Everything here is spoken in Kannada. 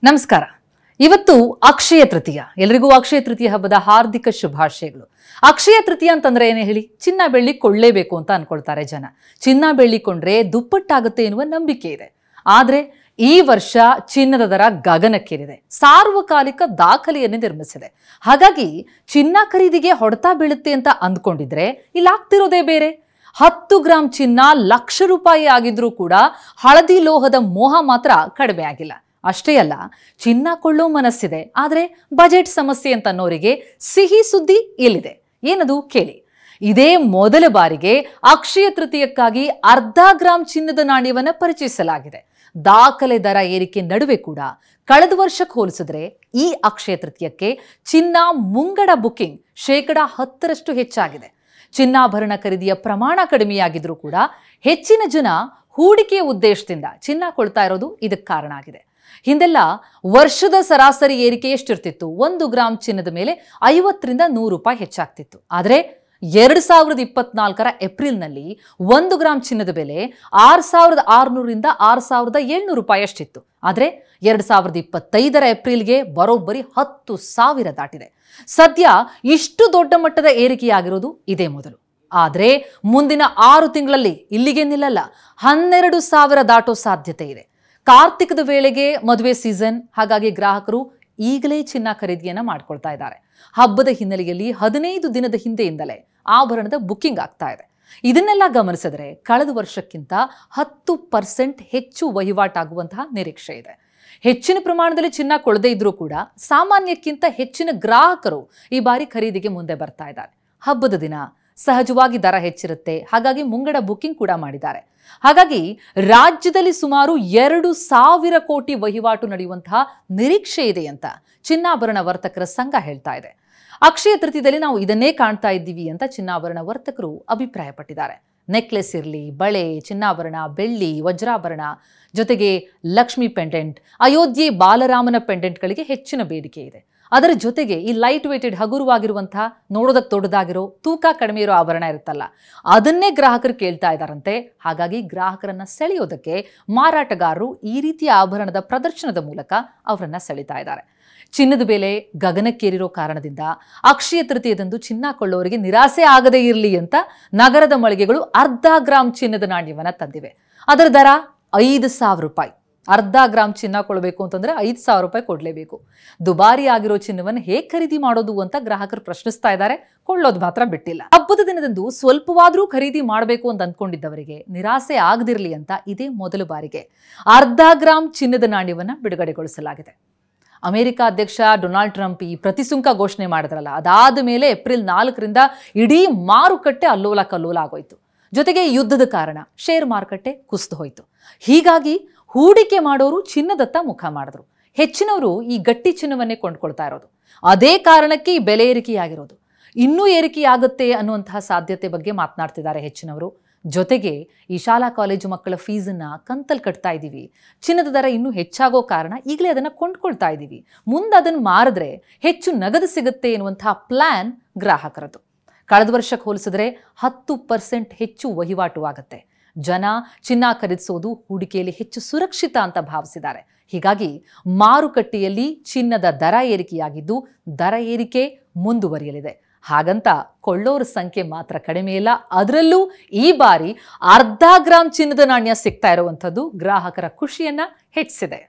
ನಮಸ್ಕಾರ. ಇವತ್ತು ಅಕ್ಷಯ ತೃತೀಯ. ಎಲ್ಲರಿಗೂ ಅಕ್ಷಯ ತೃತೀಯ ಹಬ್ಬದ ಹಾರ್ದಿಕ ಶುಭಾಶಯಗಳು. ಅಕ್ಷಯ ತೃತೀಯ ಅಂತಂದ್ರೆ ಏನೇ ಹೇಳಿ, ಚಿನ್ನ ಬೆಳ್ಳಿ ಕೊಳ್ಳಲೇಬೇಕು ಅಂತ ಅನ್ಕೊಳ್ತಾರೆ ಜನ. ಚಿನ್ನ ಬೆಳ್ಳಿ ಕೊಂಡ್ರೆ ದುಪ್ಪಟ್ಟಾಗುತ್ತೆ ಎನ್ನುವ ನಂಬಿಕೆ ಇದೆ. ಆದ್ರೆ ಈ ವರ್ಷ ಚಿನ್ನದ ದರ ಗಗನಕ್ಕೇರಿದೆ, ಸಾರ್ವಕಾಲಿಕ ದಾಖಲೆಯನ್ನೇ ನಿರ್ಮಿಸಿದೆ. ಹಾಗಾಗಿ ಚಿನ್ನ ಖರೀದಿಗೆ ಹೊಡೆತ ಬೀಳುತ್ತೆ ಅಂತ ಅಂದ್ಕೊಂಡಿದ್ರೆ ಇಲ್ಲಾಗ್ತಿರೋದೇ ಬೇರೆ. 10 ಗ್ರಾಂ ಚಿನ್ನ ಲಕ್ಷ ರೂಪಾಯಿ ಆಗಿದ್ರೂ ಕೂಡ ಹಳದಿ ಲೋಹದ ಮೋಹ ಮಾತ್ರ ಕಡಿಮೆ ಆಗಿಲ್ಲ. ಅಷ್ಟೇ ಅಲ್ಲ, ಚಿನ್ನ ಕೊಳ್ಳೋ ಮನಸ್ಸಿದೆ, ಆದರೆ ಬಜೆಟ್ ಸಮಸ್ಯೆ ಅಂತ ಅನ್ನೋರಿಗೆ ಸಿಹಿ ಸುದ್ದಿ ಇಲ್ಲಿದೆ. ಏನದು ಕೇಳಿ. ಇದೇ ಮೊದಲ ಬಾರಿಗೆ ಅಕ್ಷಯ ತೃತೀಯಕ್ಕಾಗಿ 1/2 ಗ್ರಾಂ ಚಿನ್ನದ ನಾಣ್ಯವನ್ನು ಪರಿಚಯಿಸಲಾಗಿದೆ. ದಾಖಲೆ ದರ ಏರಿಕೆ ನಡುವೆ ಕೂಡ ಕಳೆದ ವರ್ಷಕ್ಕೆ ಹೋಲಿಸಿದ್ರೆ ಈ ಅಕ್ಷಯ ತೃತೀಯಕ್ಕೆ ಚಿನ್ನ ಮುಂಗಡ ಬುಕಿಂಗ್ 10% ಹೆಚ್ಚಾಗಿದೆ. ಚಿನ್ನಾಭರಣ ಖರೀದಿಯ ಪ್ರಮಾಣ ಕಡಿಮೆಯಾಗಿದ್ರೂ ಕೂಡ ಹೆಚ್ಚಿನ ಜನ ಹೂಡಿಕೆಯ ಉದ್ದೇಶದಿಂದ ಚಿನ್ನ ಕೊಳ್ತಾ ಇರೋದು ಇದಕ್ಕೆ ಕಾರಣ ಆಗಿದೆ. ಹಿಂದೆಲ್ಲ ವರ್ಷದ ಸರಾಸರಿ ಏರಿಕೆ ಎಷ್ಟಿರ್ತಿತ್ತು? 1 ಗ್ರಾಂ ಚಿನ್ನದ ಮೇಲೆ 50ರಿಂದ 100 ರೂಪಾಯಿ ಹೆಚ್ಚಾಗ್ತಿತ್ತು. ಆದರೆ 2024ರ ಏಪ್ರಿಲ್ನಲ್ಲಿ 1 ಗ್ರಾಂ ಚಿನ್ನದ ಬೆಲೆ 6,600ರಿಂದ 6,700 ರೂಪಾಯಿ ಅಷ್ಟಿತ್ತು. ಆದರೆ 2025ರ ಏಪ್ರಿಲ್ಗೆ ಬರೋಬ್ಬರಿ 10,000 ದಾಟಿದೆ. ಸದ್ಯ ಇಷ್ಟು ದೊಡ್ಡ ಮಟ್ಟದ ಏರಿಕೆಯಾಗಿರೋದು ಇದೇ ಮೊದಲು. ಆದರೆ ಮುಂದಿನ 6 ತಿಂಗಳಲ್ಲಿ ಇಲ್ಲಿಗೆ ನಿಲ್ಲಲ್ಲ, 12,000 ದಾಟೋ ಸಾಧ್ಯತೆ ಇದೆ. ಕಾರ್ತಿಕದ ವೇಳೆಗೆ ಮದುವೆ ಸೀಸನ್, ಹಾಗಾಗಿ ಗ್ರಾಹಕರು ಈಗಲೇ ಚಿನ್ನ ಖರೀದಿಯನ್ನ ಮಾಡ್ಕೊಳ್ತಾ ಇದ್ದಾರೆ. ಹಬ್ಬದ ಹಿನ್ನೆಲೆಯಲ್ಲಿ 15 ದಿನದ ಹಿಂದೆಯಿಂದಲೇ ಆಭರಣದ ಬುಕಿಂಗ್ ಆಗ್ತಾ ಇದೆ. ಇದನ್ನೆಲ್ಲ ಗಮನಿಸಿದ್ರೆ ಕಳೆದ ವರ್ಷಕ್ಕಿಂತ 10% ಹೆಚ್ಚು ವಹಿವಾಟಾಗುವಂತಹ ನಿರೀಕ್ಷೆ ಇದೆ. ಹೆಚ್ಚಿನ ಪ್ರಮಾಣದಲ್ಲಿ ಚಿನ್ನ ಕೊಳ್ಳದೇ ಇದ್ರೂ ಕೂಡ ಸಾಮಾನ್ಯಕ್ಕಿಂತ ಹೆಚ್ಚಿನ ಗ್ರಾಹಕರು ಈ ಬಾರಿ ಖರೀದಿಗೆ ಮುಂದೆ ಬರ್ತಾ ಇದ್ದಾರೆ. ಹಬ್ಬದ ದಿನ ಸಹಜವಾಗಿ ದರ ಹೆಚ್ಚಿರುತ್ತೆ, ಹಾಗಾಗಿ ಮುಂಗಡ ಬುಕಿಂಗ್ ಕೂಡ ಮಾಡಿದ್ದಾರೆ. ಹಾಗಾಗಿ ರಾಜ್ಯದಲ್ಲಿ ಸುಮಾರು 2,000 ಕೋಟಿ ವಹಿವಾಟು ನಡೆಯುವಂತಹ ನಿರೀಕ್ಷೆ ಇದೆ ಅಂತ ಚಿನ್ನಾಭರಣ ವರ್ತಕರ ಸಂಘ ಹೇಳ್ತಾ ಇದೆ. ಅಕ್ಷಯ ತೃತೀಯದಲ್ಲಿ ನಾವು ಇದನ್ನೇ ಕಾಣ್ತಾ ಇದ್ದೀವಿ ಅಂತ ಚಿನ್ನಾಭರಣ ವರ್ತಕರು ಅಭಿಪ್ರಾಯಪಟ್ಟಿದ್ದಾರೆ. ನೆಕ್ಲೆಸ್ ಇರಲಿ, ಬಳೆ, ಚಿನ್ನಾಭರಣ, ಬೆಳ್ಳಿ, ವಜ್ರಾಭರಣ, ಜೊತೆಗೆ ಲಕ್ಷ್ಮಿ ಪೆಂಡೆಂಟ್, ಅಯೋಧ್ಯೆ ಬಾಲರಾಮನ ಪೆಂಡೆಂಟ್ಗಳಿಗೆ ಹೆಚ್ಚಿನ ಬೇಡಿಕೆ ಇದೆ. ಅದರ ಜೊತೆಗೆ ಈ ಲೈಟ್ ವೇಟೆಡ್ ಹಗುರವಾಗಿರುವಂತಹ, ನೋಡೋದಕ್ಕೆ ದೊಡ್ಡದಾಗಿರೋ, ತೂಕ ಕಡಿಮೆ ಇರೋ ಆಭರಣ ಇರುತ್ತಲ್ಲ, ಅದನ್ನೇ ಗ್ರಾಹಕರು ಕೇಳ್ತಾ ಇದ್ದಾರಂತೆ. ಹಾಗಾಗಿ ಗ್ರಾಹಕರನ್ನ ಸೆಳೆಯೋದಕ್ಕೆ ಮಾರಾಟಗಾರರು ಈ ರೀತಿಯ ಆಭರಣದ ಪ್ರದರ್ಶನದ ಮೂಲಕ ಅವರನ್ನ ಸೆಳೀತಾ ಇದ್ದಾರೆ. ಚಿನ್ನದ ಬೆಲೆ ಗಗನಕ್ಕೇರಿರೋ ಕಾರಣದಿಂದ ಅಕ್ಷಯ ತೃತೀಯದಂದು ಚಿನ್ನ ಕೊಳ್ಳೋರಿಗೆ ನಿರಾಸೆ ಆಗದೇ ಇರಲಿ ಅಂತ ನಗರದ ಮಳಿಗೆಗಳು 1/2 ಗ್ರಾಂ ಚಿನ್ನದ ನಾಣ್ಯವನ್ನ ತಂದಿವೆ. ಅದರ ದರ 5,000 ರೂಪಾಯಿ. 1/2 ಗ್ರಾಂ ಚಿನ್ನ ಕೊಡಬೇಕು ಅಂತಂದ್ರೆ 5,000 ರೂಪಾಯಿ ಕೊಡಲೇಬೇಕು. ದುಬಾರಿ ಆಗಿರೋ ಚಿನ್ನವನ್ನು ಹೇಗೆ ಖರೀದಿ ಮಾಡೋದು ಅಂತ ಗ್ರಾಹಕರು ಪ್ರಶ್ನಿಸ್ತಾ ಇದ್ದಾರೆ. ಕೊಳ್ಳೋದು ಮಾತ್ರ ಬಿಟ್ಟಿಲ್ಲ. ಹಬ್ಬದ ದಿನದಂದು ಸ್ವಲ್ಪವಾದ್ರೂ ಖರೀದಿ ಮಾಡಬೇಕು ಅಂತ ಅಂದ್ಕೊಂಡಿದ್ದವರಿಗೆ ನಿರಾಸೆ ಆಗದಿರಲಿ ಅಂತ ಇದೇ ಮೊದಲ ಬಾರಿಗೆ 1/2 ಗ್ರಾಂ ಚಿನ್ನದ ನಾಣ್ಯವನ್ನ ಬಿಡುಗಡೆಗೊಳಿಸಲಾಗಿದೆ. ಅಮೆರಿಕ ಅಧ್ಯಕ್ಷ ಡೊನಾಲ್ಡ್ ಟ್ರಂಪ್ ಈ ಪ್ರತಿಸುಂಕ ಘೋಷಣೆ ಮಾಡಿದ್ರಲ್ಲ, ಅದಾದ ಮೇಲೆ ಏಪ್ರಿಲ್ 4ರಿಂದ ಇಡೀ ಮಾರುಕಟ್ಟೆ ಅಲ್ಲೋಲ ಕಲ್ಲೋಲ ಆಗೋಯ್ತು. ಜೊತೆಗೆ ಯುದ್ಧದ ಕಾರಣ ಶೇರ್ ಮಾರುಕಟ್ಟೆ ಕುಸಿದು ಹೋಯಿತು. ಹೀಗಾಗಿ ಹೂಡಿಕೆ ಮಾಡೋರು ಚಿನ್ನದತ್ತ ಮುಖ ಮಾಡಿದ್ರು. ಹೆಚ್ಚಿನವರು ಈ ಗಟ್ಟಿ ಚಿನ್ನವನ್ನೇ ಕೊಂಡ್ಕೊಳ್ತಾ ಇರೋದು. ಅದೇ ಕಾರಣಕ್ಕೆ ಈ ಬೆಲೆ ಏರಿಕೆಯಾಗಿರೋದು. ಇನ್ನೂ ಏರಿಕೆಯಾಗುತ್ತೆ ಅನ್ನುವಂತಹ ಸಾಧ್ಯತೆ ಬಗ್ಗೆ ಮಾತನಾಡ್ತಿದ್ದಾರೆ ಹೆಚ್ಚಿನವರು. ಜೊತೆಗೆ ಈ ಶಾಲಾ ಕಾಲೇಜು ಮಕ್ಕಳ ಫೀಸನ್ನ ಕಂತಲ್ಲಿ ಕಟ್ತಾ ಇದ್ದೀವಿ, ಚಿನ್ನದ ದರ ಇನ್ನೂ ಹೆಚ್ಚಾಗೋ ಕಾರಣ ಈಗಲೇ ಅದನ್ನು ಕೊಂಡ್ಕೊಳ್ತಾ ಇದ್ದೀವಿ, ಮುಂದೆ ಅದನ್ನು ಮಾರಿದ್ರೆ ಹೆಚ್ಚು ನಗದು ಸಿಗುತ್ತೆ ಎನ್ನುವಂತಹ ಪ್ಲಾನ್ ಗ್ರಾಹಕರದು. ಕಳೆದ ವರ್ಷಕ್ಕೆ ಹೋಲಿಸಿದ್ರೆ 10% ಹೆಚ್ಚು ವಹಿವಾಟು ಆಗುತ್ತೆ. ಜನ ಚಿನ್ನ ಖರೀದಿಸೋದು ಹೂಡಿಕೆಯಲ್ಲಿ ಹೆಚ್ಚು ಸುರಕ್ಷಿತ ಅಂತ ಭಾವಿಸಿದ್ದಾರೆ. ಹೀಗಾಗಿ ಮಾರುಕಟ್ಟೆಯಲ್ಲಿ ಚಿನ್ನದ ದರ ಏರಿಕೆಯಾಗಿದ್ದು ದರ ಏರಿಕೆ ಮುಂದುವರಿಯಲಿದೆ. ಹಾಗಂತ ಕೊಳ್ಳೋರ ಸಂಖ್ಯೆ ಮಾತ್ರ ಕಡಿಮೆ ಇಲ್ಲ. ಅದರಲ್ಲೂ ಈ ಬಾರಿ 1/2 ಗ್ರಾಂ ಚಿನ್ನದ ನಾಣ್ಯ ಸಿಗ್ತಾ ಇರುವಂಥದ್ದು ಗ್ರಾಹಕರ ಖುಷಿಯನ್ನ ಹೆಚ್ಚಿಸಿದೆ.